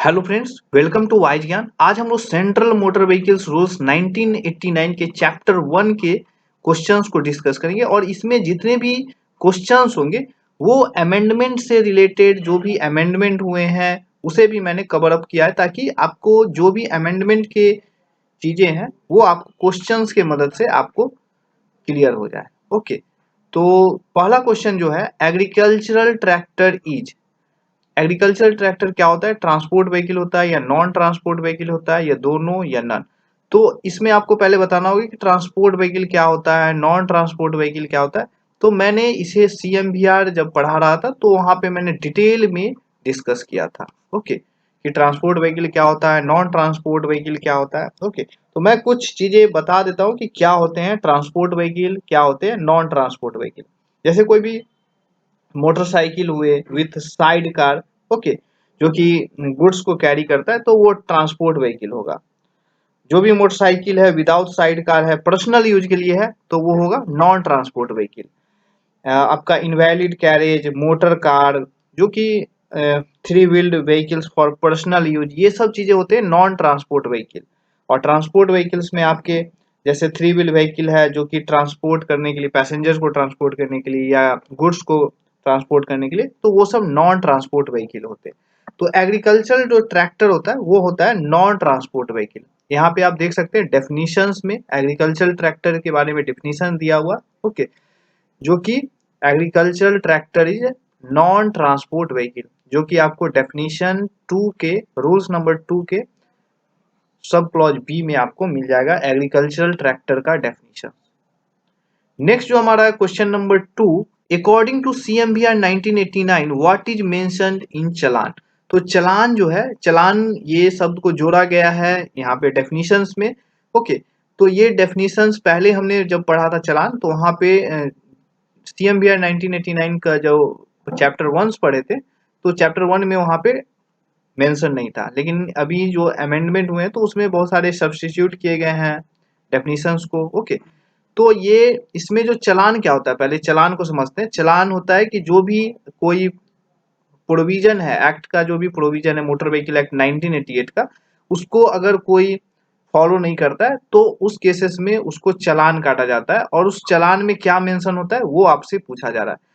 Hello friends, welcome to wise Gyan. आज हम लोग सेंट्रल मोटर व्हीकल्स रूल्स 1989 के चैप्टर 1 के क्वेश्चंस को डिस्कस करेंगे और इसमें जितने भी क्वेश्चंस होंगे वो अमेंडमेंट से रिलेटेड जो भी अमेंडमेंट हुए हैं उसे भी मैंने कवर अप किया है ताकि आपको जो भी अमेंडमेंट के चीजें हैं वो आपको क्वेश्चंस के मदद से आपको क्लियर हो जाए। ओके, तो पहला क्वेश्चन जो है, agricultural tractor is. Agricultural tractor क्या होता है? ट्रांसपोर्ट व्हीकल होता है या नॉन ट्रांसपोर्ट व्हीकल होता है या दोनों या नन? तो इसमें आपको पहले बताना होगा कि ट्रांसपोर्ट व्हीकल क्या होता है, नॉन ट्रांसपोर्ट व्हीकल क्या होता है। तो मैंने इसे सीएमवीआर जब पढ़ा रहा था तो वहां पे मैंने डिटेल में डिस्कस किया था। ओके, कि ट्रांसपोर्ट व्हीकल क्या होता है, नॉन ट्रांसपोर्ट व्हीकल क्या होता है। ओके, तो मैं कुछ चीजें बता देता हूँ कि क्या होते हैं ट्रांसपोर्ट व्हीकल, क्या होते हैं नॉन ट्रांसपोर्ट व्हीकल। जैसे कोई भी मोटरसाइकिल हुए विथ साइड कार, ओके, जो कि गुड्स को कैरी करता है तो वो ट्रांसपोर्ट व्हीकल होगा। जो भी मोटरसाइकिल है विदाउट साइड कार है, पर्सनल यूज के लिए है, तो वो होगा नॉन ट्रांसपोर्ट व्हीकल। आपका इनवैलिड कैरेज, मोटर कार, जो कि three wheeled vehicles for personal use, ये सब चीजें होते हैं नॉन ट्रांसपोर्ट व्हीकल। और ट्रांसपोर्ट व्हीकल्स में आपके जैसे थ्री व्हील व्हीकल है जो कि ट्रांसपोर्ट करने के लिए, पैसेंजर्स को ट्रांसपोर्ट करने के लिए या गुड्स को ट्रांसपोर्ट करने के लिए, तो वो सब नॉन ट्रांसपोर्ट व्हीकल होते हैं। तो एग्रीकल्चरल जो ट्रैक्टर होता है वो होता है नॉन ट्रांसपोर्ट व्हीकल। यहाँ पे आप देख सकते हैं डेफिनेशंस में एग्रीकल्चरल ट्रैक्टर के बारे में डेफिनेशन दिया हुआ। ओके, जो कि agricultural tractor is non transport vehicle, जो कि आपको डेफिनेशन 2 के रूल्स नंबर 2 के सब क्लॉज बी में आपको मिल जाएगा एग्रीकल्चरल ट्रैक्टर का डेफिनेशन। नेक्स्ट जो हमारा question number 2, according to CMVR 1989 what is mentioned in challan. तो चलान जो है, चलान ये शब्द को जोड़ा गया है यहाँ पे डेफिनेशंस में। ओके, तो ये डेफिनेशंस पहले हमने जब पढ़ा था चलान तो वहां पे सीएमवीआर 1989 का जो चैप्टर 1 पढ़े थे तो चैप्टर 1 में वहां पे मेंशन नहीं था, लेकिन अभी जो अमेंडमेंट हुए हैं तो उसमें बहुत सारे सब्स्टिट्यूट किए गए हैं डेफिनेशंस को। ओके, तो ये इसमें जो चलान क्या होता है, पहले चलान को समझते हैं। चलान होता है कि जो भी कोई प्रोविजन है एक्ट का, जो भी प्रोविजन है मोटर व्हीकल एक्ट 1988 का, उसको अगर कोई फॉलो नहीं करता है तो उस केसेस में उसको चलान काटा जाता है। और उस चलान में क्या मेंशन होता है वो आपसे पूछा जा रहा है।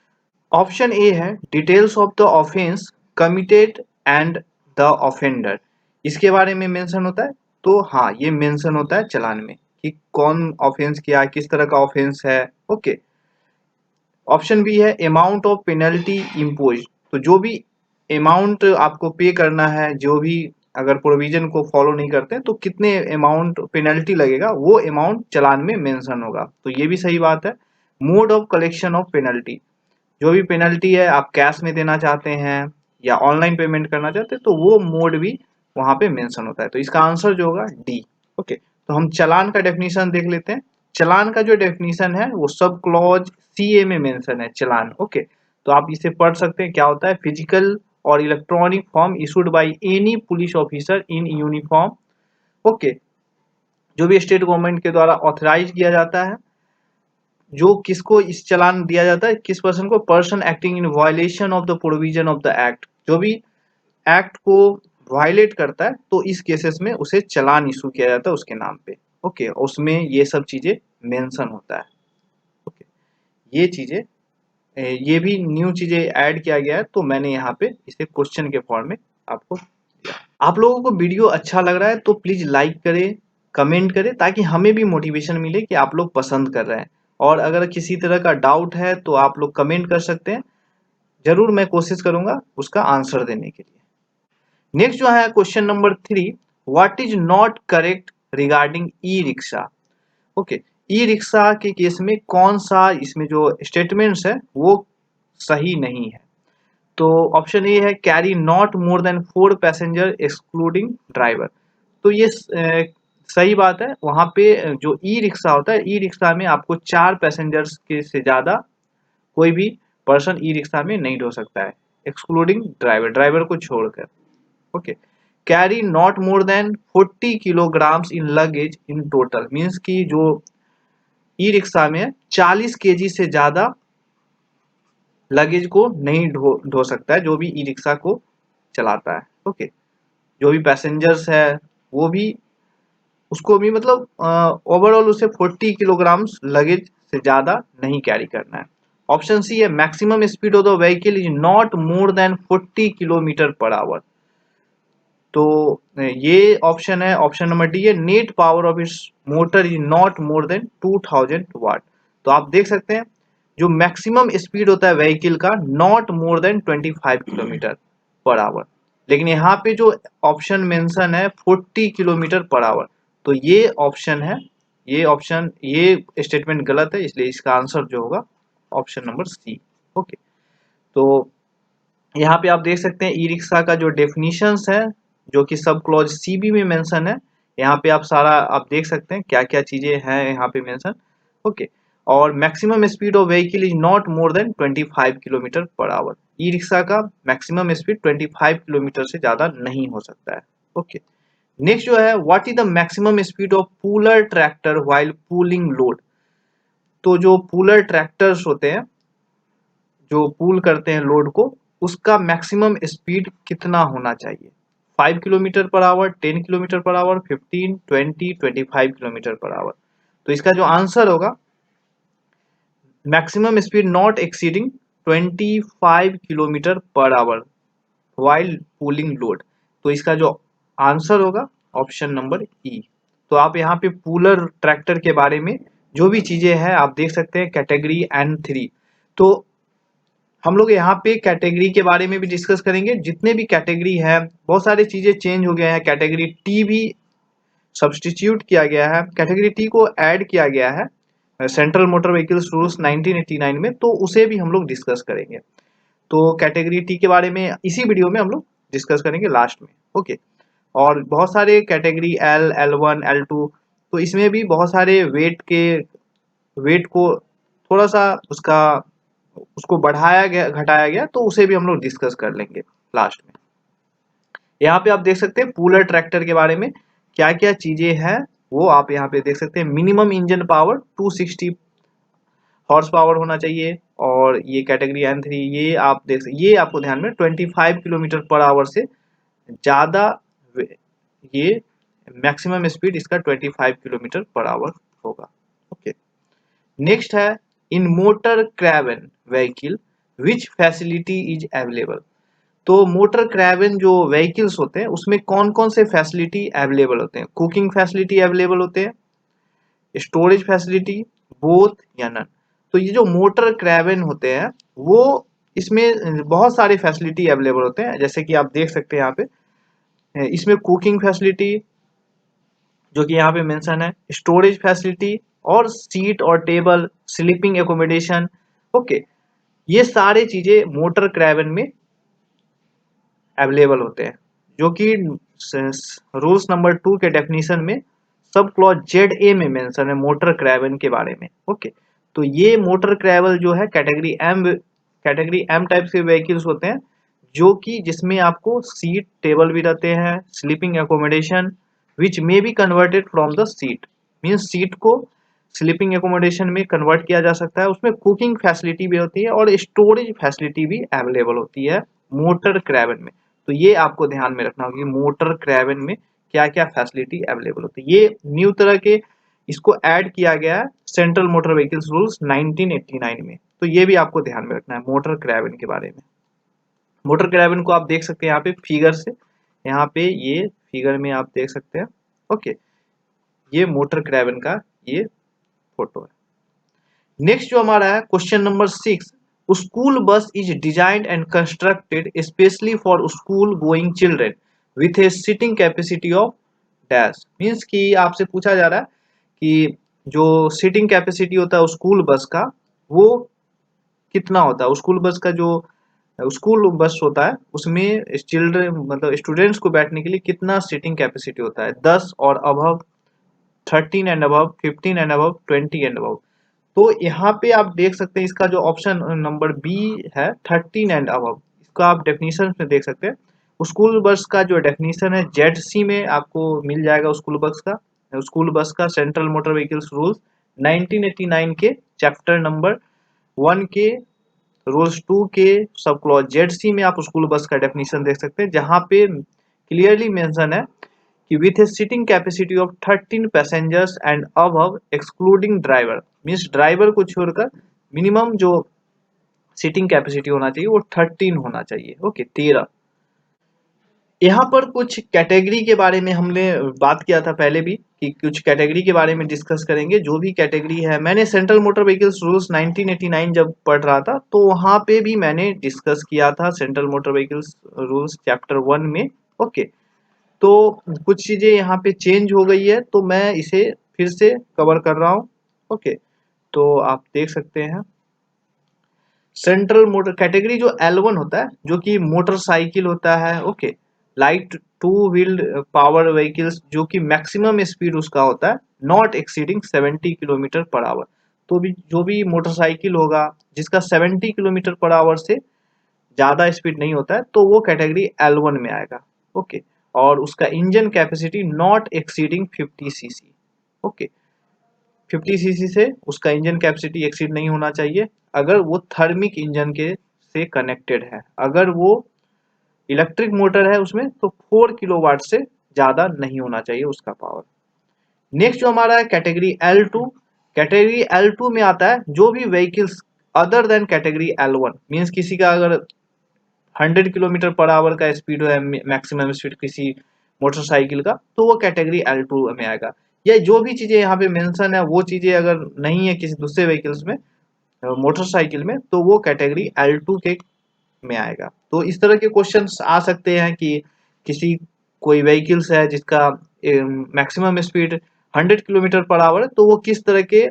ऑप्शन ए है details of the offence committed and the offender, इसके बारे में मेंशन होता है। तो हाँ, ये मेंशन होता है चलान में कि कौन ऑफेंस किया, किस तरह का ऑफेंस है। ओके, ऑप्शन बी है अमाउंट ऑफ पेनल्टी इम्पोज, तो जो भी अमाउंट आपको पे करना है, जो भी अगर प्रोविजन को फॉलो नहीं करते तो कितने अमाउंट पेनल्टी लगेगा वो अमाउंट चलान में मेंशन होगा, तो ये भी सही बात है। Mode of collection of penalty, जो भी पेनल्टी है आप कैश में देना चाहते हैं या ऑनलाइन पेमेंट करना चाहते हैं तो वो मोड भी वहां पे मेंशन होता है। तो इसका आंसर जो होगा डी। ओके, तो हम चलान का डेफिनेशन देख लेते हैं। चलान का जो डेफिनेशन है वो सब क्लॉज सीए में मेंशन है चलान। ओके, तो आप इसे पढ़ सकते हैं। क्या होता है? फिजिकल और electronic form issued by any police officer in uniform. Okay, जो भी स्टेट गवर्नमेंट के द्वारा ऑथराइज किया जाता है, जो किसको इस चलान दिया जाता है, किस पर्सन को? Person acting in violation of the provision of the act, जो भी एक्ट को वायलेट करता है तो इस केसेस में उसे चलान इशू किया जाता है उसके नाम पे। ओके, उसमें ये सब चीजें मेंशन होता है। ओके, ये चीजें ये भी न्यू चीजें ऐड किया गया है तो मैंने यहाँ पे इसे क्वेश्चन के फॉर्म में आपको दिया। आप लोगों को वीडियो अच्छा लग रहा है तो प्लीज लाइक करें, कमेंट करें, ताकि हमें भी मोटिवेशन मिले कि आप लोग पसंद कर रहे हैं। और अगर किसी तरह का डाउट है तो आप लोग कमेंट कर सकते हैं, जरूर मैं कोशिश करूंगा उसका आंसर देने के लिए। नेक्स्ट जो है question number 3, what is not correct regarding e rickshaw. Okay, e rickshaw के केस में कौन सा इसमें जो स्टेटमेंट्स है वो सही नहीं है। तो ऑप्शन ए है carry not more then 4 passenger excluding driver. तो ये सही बात है। वहां पे जो ई रिक्शा होता है, ई रिक्शा में आपको 4 पैसेंजर्स के से ज्यादा कोई भी पर्सन ई रिक्शा में नहीं ढो सकता है, एक्सक्लूडिंग ड्राइवर, ड्राइवर को छोड़कर। Okay, carry not more then 40 kilograms in luggage in total, means की जो ई रिक्शा में 40 केजी से ज्यादा लगेज को नहीं ढो सकता है जो भी ई रिक्शा को चलाता है। ओके, जो भी पैसेंजर्स है वो भी उसको भी मतलब ओवरऑल उसे 40 किलोग्राम्स लगेज से ज़्यादा नहीं कैरी करना है। ऑप्शन सी है maximum speed of the vehicle is not more then 40 kilometre per hour. तो ये ऑप्शन है, ऑप्शन नंबर डी है net power of its motor is not more then 2000 वाट। तो आप देख सकते हैं जो मैक्सिमम स्पीड होता है व्हीकल का not more then 25 kilometre per our, लेकिन यहाँ पे जो ऑप्शन मेंशन है 40 किलोमीटर पर आवर, तो ये ऑप्शन है, ये स्टेटमेंट गलत है, इसलिए इसका आंसर जो होगा ऑप्शन नंबर सी। ओके, तो यहाँ पे आप देख सकते हैं ई रिक्शा का जो डेफिनेशंस है जो कि सब क्लॉज सी बी में मेंशन है, यहाँ पे आप सारा आप देख सकते हैं क्या क्या चीजें हैं यहाँ पे मेंशन। ओके, और maximum speed of vehicle is not more then 25 kilometre per our. E rickshaw का मैक्सिमम स्पीड 25 किलोमीटर से ज्यादा नहीं हो सकता है। ओके, नेक्स्ट जो है what is the maximum speed of puller tractor while pulling load. तो जो पुलर ट्रैक्टर्स होते हैं जो पुल करते हैं लोड को, उसका मैक्सिमम स्पीड कितना होना चाहिए? 5 kilometre per our, 10 kilometre per our, 15, 20, 25 kilometre per hour. तो इसका जो आंसर होगा maximum speed not exceeding 25 kilometre per our while pulling load. तो इसका जो आंसर होगा ऑप्शन नंबर ई। तो आप यहाँ पे पुलर ट्रैक्टर के बारे में जो भी चीजें हैं आप देख सकते हैं कैटेगरी N3। तो हम लोग यहाँ पे कैटेगरी के बारे में भी डिस्कस करेंगे, जितने भी कैटेगरी हैं बहुत सारी चीजें चेंज हो गया है, कैटेगरी टी भी सब्सटीट्यूट किया गया है, कैटेगरी टी को ऐड किया गया है सेंट्रल मोटर व्हीकल्स रूल्स 1989 में, तो उसे भी हम लोग डिस्कस करेंगे। तो कैटेगरी टी के बारे में इसी वीडियो में हम लोग डिस्कस करेंगे लास्ट में। ओके, और बहुत सारे कैटेगरी एल, L1, L2, तो इसमें भी बहुत सारे वेट को थोड़ा सा उसको बढ़ाया गया घटाया गया, तो उसे भी हम लोग डिस्कस कर लेंगे लास्ट में। यहाँ पे आप देख सकते हैं पुलर ट्रैक्टर के बारे में क्या क्या चीजें हैं वो आप यहाँ पे देख सकते हैं। Minimum engine power 260 horse power होना चाहिए, और ये कैटेगरी N3 ये आप ये आपको ध्यान में 25 किलोमीटर पर आवर से ज्यादा, ये मैक्सिमम स्पीड इसका 25 किलोमीटर पर आवर होगा। ओके, नेक्स्ट है in motor caravan vehicle which facility is available. तो मोटर क्रेवन जो व्हीकल्स होते हैं उसमें कौन कौन से फैसिलिटी अवेलेबल होते हैं? कुकिंग फैसिलिटी अवेलेबल होते हैं, स्टोरेज फैसिलिटी, बोथ या नन। तो ये जो मोटर क्रेवन होते हैं वो इसमें बहुत सारे फैसिलिटी अवेलेबल होते हैं, जैसे कि आप देख सकते हैं यहाँ पे इसमें कुकिंग फैसिलिटी जो कि यहाँ पे मेंशन है, स्टोरेज फैसिलिटी और सीट और टेबल, स्लीपिंग एकोमोडेशन। ओके, ये सारे चीजें मोटर क्रेवन में अवेलेबल होते हैं, जो कि रूल्स नंबर 2 के डेफिनेशन में सब क्लॉज ZA में मेंशन है मोटर क्रेवन के बारे में। ओके, तो ये मोटर क्रेवल जो है कैटेगरी M टाइप के व्हीकल्स होते हैं, जो कि जिसमें आपको सीट टेबल भी रहते हैं, sleeping accommodation which may be converted from the seat, means seat को स्लीपिंग एकोमोडेशन में कन्वर्ट किया जा सकता है, उसमें कुकिंग फैसिलिटी भी होती है और स्टोरेज फैसिलिटी भी अवेलेबल होती है मोटर क्रेवन में। तो ये आपको ध्यान में रखना होगा कि मोटर क्रेवन में क्या क्या फैसिलिटी अवेलेबल होती है। ये न्यू तरह के इसको ऐड किया गया है सेंट्रल मोटर व्हीकल्स रूल्स 1989 में, तो ये भी आपको ध्यान में रखना है मोटर क्रेवन के बारे में। मोटर क्रेवन को आप देख सकते हैं यहाँ पे फिगर से, यहाँ पे ये फिगर में आप देख सकते हैं। ओके, ये मोटर क्रेवन का ये फोटो है। नेक्स्ट जो हमारा है question number 6, school bus is designed and constructed specially for school going children with a seating capacity of dash. Means कि आपसे पूछा जा रहा है कि जो सीटिंग कैपेसिटी होता है स्कूल बस का वो कितना होता है। स्कूल बस का जो स्कूल बस होता है उसमें चिल्ड्रन मतलब स्टूडेंट्स को बैठने के लिए कितना सीटिंग कैपेसिटी होता है? 10 और above, 13 and above, 15 and above, 20 and above. तो यहाँ पे आप देख सकते हैं इसका जो ऑप्शन नंबर बी है 13 एंड अबव, इसका आप डेफिनेशन में देख सकते हैं। स्कूल बस का जो डेफिनेशन है ZC में आपको मिल जाएगा स्कूल बस का सेंट्रल मोटर व्हीकल्स रूल्स 1989 के चैप्टर नंबर 1 के रूल्स 2 के सब क्लॉज ZC में आप स्कूल बस का डेफिनेशन देख सकते हैं, जहाँ पे क्लियरली मेंशन है कि with a seating capacity of 13 passengers and above excluding driver, means driver को छोड़कर मिनिमम जो सीटिंग कैपेसिटी होना चाहिए वो 13 होना चाहिए। ओके, 13। यहाँ पर कुछ कैटेगरी के बारे में हमने बात किया था पहले भी कि कुछ कैटेगरी के बारे में डिस्कस करेंगे। जो भी कैटेगरी है, मैंने सेंट्रल मोटर व्हीकल्स रूल्स 1989 जब पढ़ रहा था तो वहां पे भी मैंने डिस्कस किया था central motor vehicles rules chapter 1 में। ओके, तो कुछ चीजें यहाँ पे चेंज हो गई है तो मैं इसे फिर से कवर कर रहा हूँ। ओके, तो आप देख सकते हैं सेंट्रल मोटर कैटेगरी जो L1 होता है जो कि मोटरसाइकिल होता है। Okay, light two wheeled power vehicles जो कि मैक्सिमम स्पीड उसका होता है not exceeding 70 kilometre per hour. तो भी जो भी मोटरसाइकिल होगा जिसका 70 किलोमीटर पर आवर से ज़्यादा स्पीड नहीं होता है तो वो कैटेगरी L1 में आएगा। ओके, और उसका engine capacity not exceeding 50 CC. Okay, 50 CC से उसका इंजन कैपेसिटी एक्सीड नहीं होना चाहिए अगर वो थर्मिक इंजन के से कनेक्टेड है। अगर वो इलेक्ट्रिक मोटर है उसमें तो 4 किलोवाट से ज़्यादा नहीं होना चाहिए उसका पावर। नेक्स्ट जो हमारा है कैटेगरी L2। कैटेगरी L2 में आता है जो भी vehicles other than category L1, means किसी का अगर 100 किलोमीटर पर आवर का स्पीड है मैक्सिमम स्पीड किसी मोटरसाइकिल का तो वो कैटेगरी L2 में आएगा। या जो भी चीज़ें यहाँ पे मेंशन है वो चीज़ें अगर नहीं है किसी दूसरे व्हीकल्स में मोटरसाइकिल में तो वो कैटेगरी L2 के में आएगा। तो इस तरह के क्वेश्चंस आ सकते हैं कि किसी कोई व्हीकल्स है जिसका maximum speed 100 kilometre per our है तो वो किस तरह के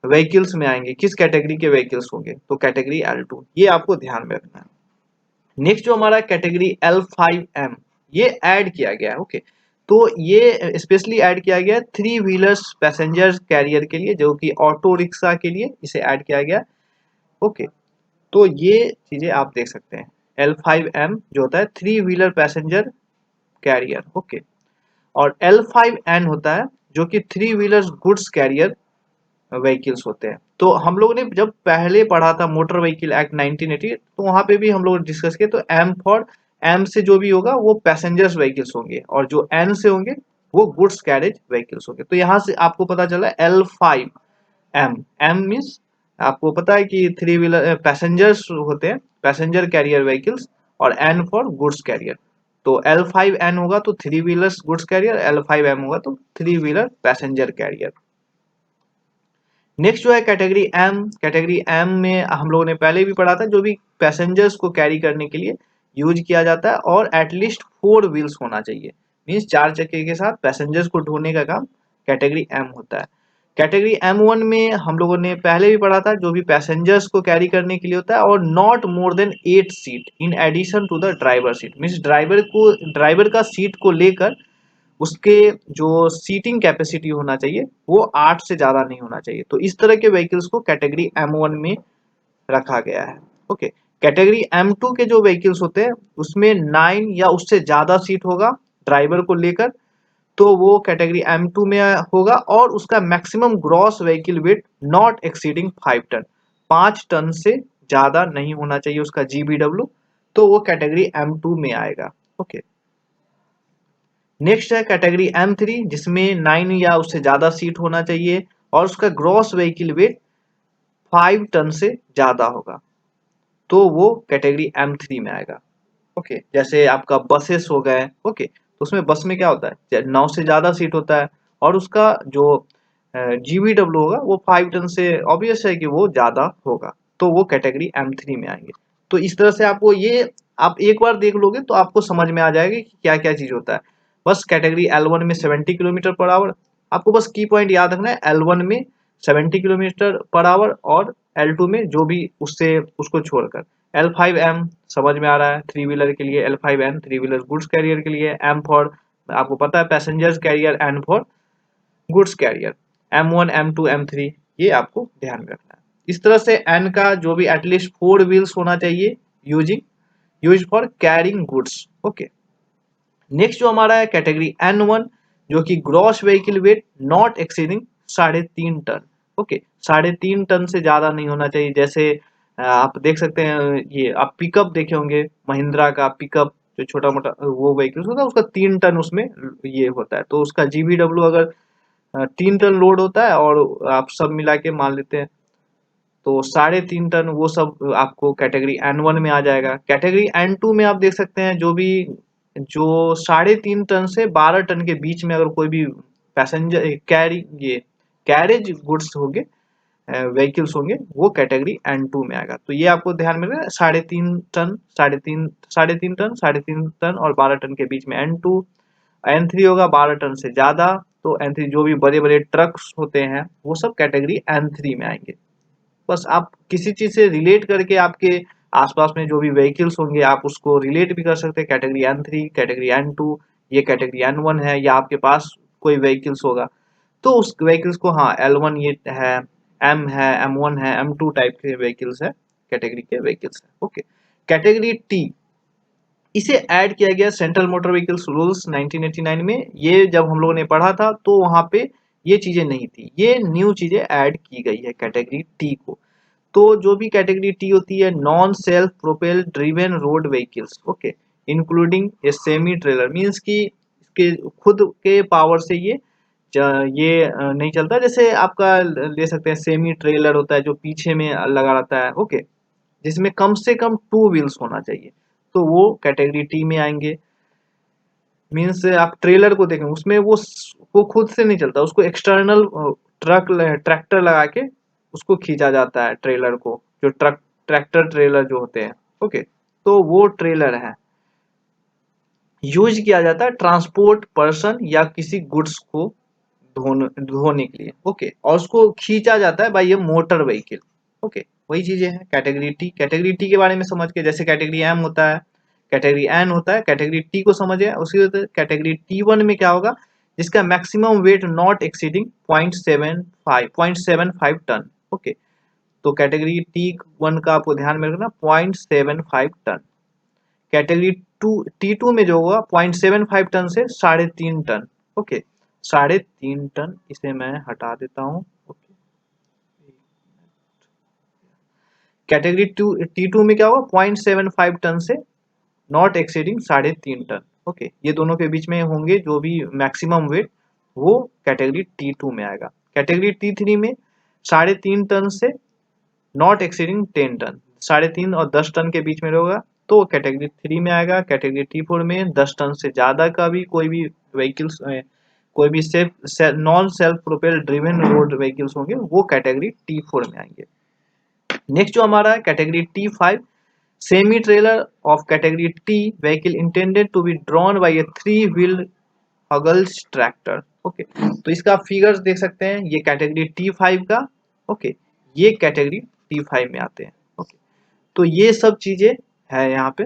व्हीकल्स में आएंगे, किस कैटेगरी के व्हीकल्स होंगे, तो कैटेगरी L2, ये आपको ध्यान में रखना है। नेक्स्ट जो हमारा कैटेगरी L5M ये ऐड किया गया है। ओके, तो ये स्पेशली ऐड किया गया है 3 व्हीलर्स पैसेंजर कैरियर के लिए जो कि ऑटो रिक्शा के लिए इसे ऐड किया गया है। ओके, तो ये चीजें आप देख सकते हैं। L5M जो होता है 3 व्हीलर पैसेंजर कैरियर। ओके, और L5N होता है जो कि 3 व्हीलर गुड्स कैरियर व्हीकल्स होते हैं। तो हम लोगों ने जब पहले पढ़ा था मोटर व्हीकल एक्ट 1980 तो वहां पे भी हम लोग डिस्कस किए। तो एम से जो भी होगा वो पैसेंजर्स व्हीकल्स होंगे और जो एन से होंगे वो गुड्स कैरेज व्हीकल्स होंगे। तो यहाँ से आपको पता चला L5M, एम मीन्स आपको पता है कि 3 व्हीलर पैसेंजर्स होते हैं, पैसेंजर कैरियर व्हीकल्स, और एन फॉर गुड्स कैरियर। तो L5N होगा तो 3 व्हीलर्स गुड्स कैरियर, L5M होगा तो 3 व्हीलर पैसेंजर कैरियर। नेक्स्ट जो है कैटेगरी एम। कैटेगरी एम में हम लोगों ने पहले भी पढ़ा था जो भी पैसेंजर्स को कैरी करने के लिए यूज किया जाता है और एटलीस्ट 4 व्हील्स होना चाहिए, मीन्स 4 चक्के के साथ पैसेंजर्स को ढोने का काम कैटेगरी एम होता है। कैटेगरी M1 में हम लोगों ने पहले भी पढ़ा था जो भी पैसेंजर्स को कैरी करने के लिए होता है और not more than 8 seat in addition to the driver seat, means driver का सीट को लेकर उसके जो सीटिंग कैपेसिटी होना चाहिए वो 8 से ज़्यादा नहीं होना चाहिए। तो इस तरह के व्हीकल्स को कैटेगरी M1 में रखा गया है। ओके, कैटेगरी M2 के जो व्हीकल्स होते हैं उसमें 9 या उससे ज़्यादा सीट होगा ड्राइवर को लेकर तो वो कैटेगरी M2 में होगा और उसका maximum gross vehicle weight not exceeding 5 ton, 5 ton से ज़्यादा नहीं होना चाहिए उसका GBW, तो वो कैटेगरी M2 में आएगा। ओके, नेक्स्ट है कैटेगरी M3 जिसमें 9 या उससे ज़्यादा सीट होना चाहिए और उसका ग्रॉस व्हीकल वेट 5 टन से ज़्यादा होगा तो वो कैटेगरी M3 में आएगा। ओके, जैसे आपका बसेस हो गए। ओके, तो उसमें बस में क्या होता है 9 से ज़्यादा सीट होता है और उसका जो GVW होगा वो 5 टन से ऑब्वियस है कि वो ज़्यादा होगा तो वो कैटेगरी M3 में आएंगे। तो इस तरह से आपको ये आप एक बार देख लोगे तो आपको समझ में आ जाएगा कि क्या क्या चीज़ होता है। बस कैटेगरी L1 में 70 किलोमीटर पर आवर, आपको बस की पॉइंट याद रखना है L1 में 70 किलोमीटर पर आवर और L2 में जो भी उससे उसको छोड़कर। L5M समझ में आ रहा है 3 व्हीलर के लिए, L5N 3 व्हीलर गुड्स कैरियर के लिए, M फॉर आपको पता है passengers carrier, N for goods carrier, M1 M2 M3 ये आपको ध्यान में रखना है। इस तरह से N का जो भी एटलीस्ट 4 व्हील्स होना चाहिए use for carrying goods. Okay, next जो हमारा है कैटेगरी N1 जो कि gross vehicle weight not exceeding 3.5 ton. Okay, 3.5 ton से ज्यादा नहीं होना चाहिए। जैसे आप देख सकते हैं ये आप पिकअप देखे होंगे महिंद्रा का पिकअप जो छोटा मोटा वो व्हीकल्स होता है उसका 3 टन उसमें ये होता है, तो उसका GVW अगर 3 टन लोड होता है और आप सब मिला के मान लेते हैं तो 3.5 टन, वो सब आपको कैटेगरी N1 में आ जाएगा। कैटेगरी N2 में आप देख सकते हैं जो 3.5 टन से 12 टन के बीच में अगर कोई भी पैसेंजर कैरेज गुड्स होंगे, व्हीकल्स होंगे, वो कैटेगरी N2 में आएगा। तो ये आपको ध्यान में रखना, 3.5 टन, साढ़े तीन टन, 3.5 टन और 12 टन के बीच में N2। N3 होगा 12 टन से ज्यादा, तो N3 जो भी बड़े बड़े ट्रक्स होते हैं वो सब कैटेगरी N3 में आएंगे। बस आप किसी चीज से रिलेट करके आपके आसपास में जो भी व्हीकल्स होंगे आप उसको रिलेट भी कर सकते हैं, कैटेगरी N3, कैटेगरी N2, ये कैटेगरी N1 है, या आपके पास कोई व्हीकल्स होगा तो उस व्हीकल्स को, हाँ L1 ये है, M है, M1 है, M2 टाइप के व्हीकल्स है, कैटेगरी के व्हीकल्स है। ओके, कैटेगरी T, इसे ऐड किया गया सेंट्रल मोटर व्हीकल्स रूल्स 1989 में। ये जब हम लोगों ने पढ़ा था तो वहां पे ये चीजें नहीं थी, ये न्यू चीजें ऐड की गई है कैटेगरी टी को। तो जो भी कैटेगरी टी होती है, non self propel driven road vehicles, okay, including a semi trailer, means कि इसके खुद के पावर से नहीं चलता। जैसे आपका ले सकते हैं सेमी ट्रेलर होता है जो पीछे में लगा रहता है, ओके, जिसमें कम से कम 2 व्हील्स होना चाहिए, तो वो कैटेगरी टी में आएंगे। मीन्स आप ट्रेलर को देखें उसमें वो खुद से नहीं चलता, उसको एक्सटर्नल ट्रैक्टर लगा के उसको खींचा जाता है ट्रेलर को, जो ट्रैक्टर ट्रेलर जो होते हैं, ओके, तो वो ट्रेलर है, यूज किया जाता है ट्रांसपोर्ट पर्सन या किसी गुड्स को धोने के लिए, ओके, और उसको खींचा जाता है बाय ये मोटर व्हीकल, ओके, वही चीजें हैं कैटेगरी टी। कैटेगरी टी के बारे में समझ के, जैसे कैटेगरी एम होता है, कैटेगरी एन होता है, कैटेगरी टी को समझे, उसी कैटेगरी T1 में क्या होगा, जिसका maximum weight not exceeding 0.75 ton, okay, तो कैटेगरी T1 का आपको ध्यान में रखना 0.75 टन। कैटेगरी T2 में जो होगा 0.75 टन से 3.5 टन, ओके, 3.5 टन, इसे मैं हटा देता हूँ, ओके। कैटेगरी T2 में क्या होगा, 0.75 टन से नॉट एक्सीडिंग 3.5 टन, ओके, ये दोनों के बीच में होंगे जो भी मैक्सिमम वेट, वो कैटेगरी T2 में आएगा। कैटेगरी T3 में 3.5 टन से नॉट एक्सीडिंग 10 टन, 3.5 और 10 टन के बीच में होगा, तो कैटेगरी 3 में आएगा। कैटेगरी T4 में 10 टन से ज्यादा का भी कोई भी व्हीकल्स, कोई भी non self propel driven road vehicles होंगे, वो कैटेगरी T4 में आएंगे। नेक्स्ट जो हमारा है category T5, semi trailer of category T vehicle intended to be drawn by a 3 wheel हगल्स ट्रैक्टर, ओके, तो इसका फिगर्स देख सकते हैं, ये कैटेगरी T5 का, ओके, ये कैटेगरी T5 में आते हैं, ओके, तो ये सब चीजें है यहाँ पे।